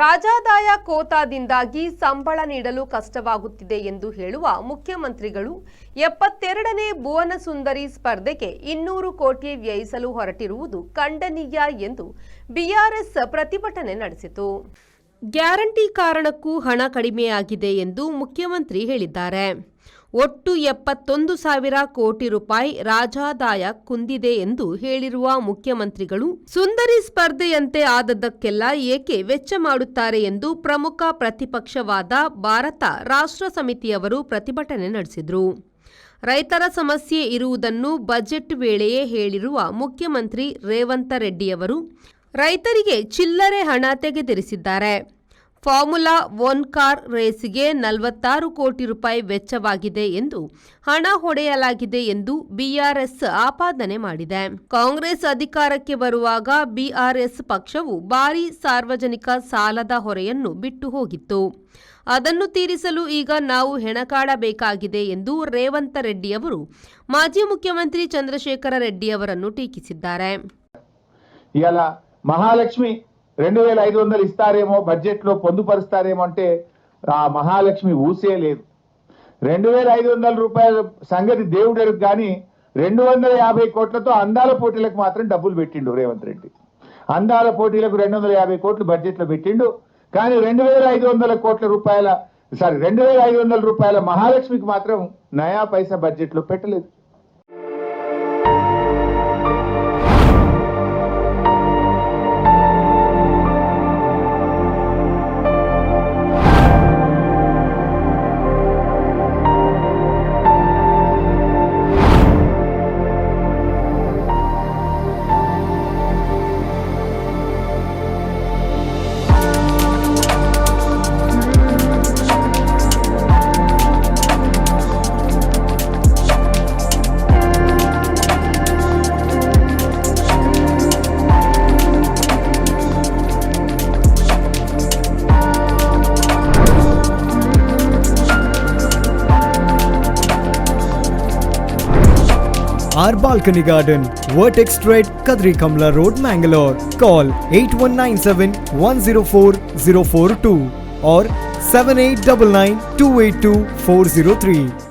ರಾಜಾದಾಯ ಕೋತಾದಿಂದಾಗಿ ಸಂಬಳ ನೀಡಲು ಕಷ್ಟವಾಗುತ್ತಿದೆ ಎಂದು ಹೇಳುವ ಮುಖ್ಯಮಂತ್ರಿಗಳು 72ನೇ ಭುವನ ಸುಂದರಿ ಸ್ಪರ್ಧೆಗೆ 200 ಕೋಟಿ ವ್ಯಯಿಸಲು ಹೊರಟಿರುವುದು ಖಂಡನೀಯ ಎಂದು ಬಿಆರ್ಎಸ್ ಪ್ರತಿಭಟನೆ ನಡೆಸಿತು. ಗ್ಯಾರಂಟಿ ಕಾರಣಕ್ಕೂ ಹಣ ಕಡಿಮೆಯಾಗಿದೆ ಎಂದು ಮುಖ್ಯಮಂತ್ರಿ ಹೇಳಿದ್ದಾರೆ. ಒಟ್ಟು 71,000 ಕೋಟಿ ರೂಪಾಯಿ ರಾಜಾದಾಯ ಕುಂದಿದೆ ಎಂದು ಹೇಳಿರುವ ಮುಖ್ಯಮಂತ್ರಿಗಳು ಸುಂದರಿ ಸ್ಪರ್ಧೆಯಂತೆ ಆದದ್ದಕ್ಕೆಲ್ಲ ಏಕೆ ವೆಚ್ಚ ಮಾಡುತ್ತಾರೆ ಎಂದು ಪ್ರಮುಖ ಪ್ರತಿಪಕ್ಷವಾದ ಭಾರತ ರಾಷ್ಟ್ರ ಸಮಿತಿಯವರು ಪ್ರತಿಭಟನೆ ನಡೆಸಿದರು. ರೈತರ ಸಮಸ್ಯೆ ಇರುವುದನ್ನು ಬಜೆಟ್ ವೇಳೆಯೇ ಹೇಳಿರುವ ಮುಖ್ಯಮಂತ್ರಿ ರೇವಂತ್ ರೆಡ್ಡಿಯವರು ರೈತರಿಗೆ ಚಿಲ್ಲರೆ ಹಣ ತೆಗೆದಿರಿಸಿದ್ದಾರೆ. ಫಾರ್ಮುಲಾ 1 ಕಾರ್ ರೇಸಿಗೆ 46 ಕೋಟಿ ರೂಪಾಯಿ ವೆಚ್ಚವಾಗಿದೆ ಎಂದು ಹಣ ಹೊಡೆಯಲಾಗಿದೆ ಎಂದು ಬಿಆರ್ಎಸ್ ಆಪಾದನೆ ಮಾಡಿದೆ. ಕಾಂಗ್ರೆಸ್ ಅಧಿಕಾರಕ್ಕೆ ಬರುವಾಗ ಬಿಆರ್ಎಸ್ ಪಕ್ಷವು ಭಾರೀ ಸಾರ್ವಜನಿಕ ಸಾಲದ ಹೊರೆಯನ್ನು ಬಿಟ್ಟು ಹೋಗಿತ್ತು. ಅದನ್ನು ತೀರಿಸಲು ಈಗ ನಾವು ಹೆಣಕಾಡಬೇಕಾಗಿದೆ ಎಂದು ರೇವಂತ್ ರೆಡ್ಡಿಯವರು ಮಾಜಿ ಮುಖ್ಯಮಂತ್ರಿ ಚಂದ್ರಶೇಖರ ರೆಡ್ಡಿಯವರನ್ನು ಟೀಕಿಸಿದ್ದಾರೆ. మహాలక్ష్మి 2500 ఇస్తారేమో బడ్జెట్లో పొందుపరుస్తారేమో అంటే ఆ మహాలక్ష్మి ఊసే లేదు. 2500 రూపాయల సంగతి దేవుడెరుగు కానీ 250 కోట్లతో అందాల పోటీలకు మాత్రం డబ్బులు పెట్టిండు రేవంత్ రెడ్డి. అందాల పోటీలకు 250 కోట్లు బడ్జెట్లో పెట్టిండు. కానీ 2500 కోట్ల రూపాయల 2500 రూపాయల మహాలక్ష్మికి మాత్రం నయా పైసా బడ్జెట్లో పెట్టలేదు. Our balcony garden, Vertex Trade, Kadri Kamla Road, Mangalore. Call 8197 104 042 or 7899 282 403.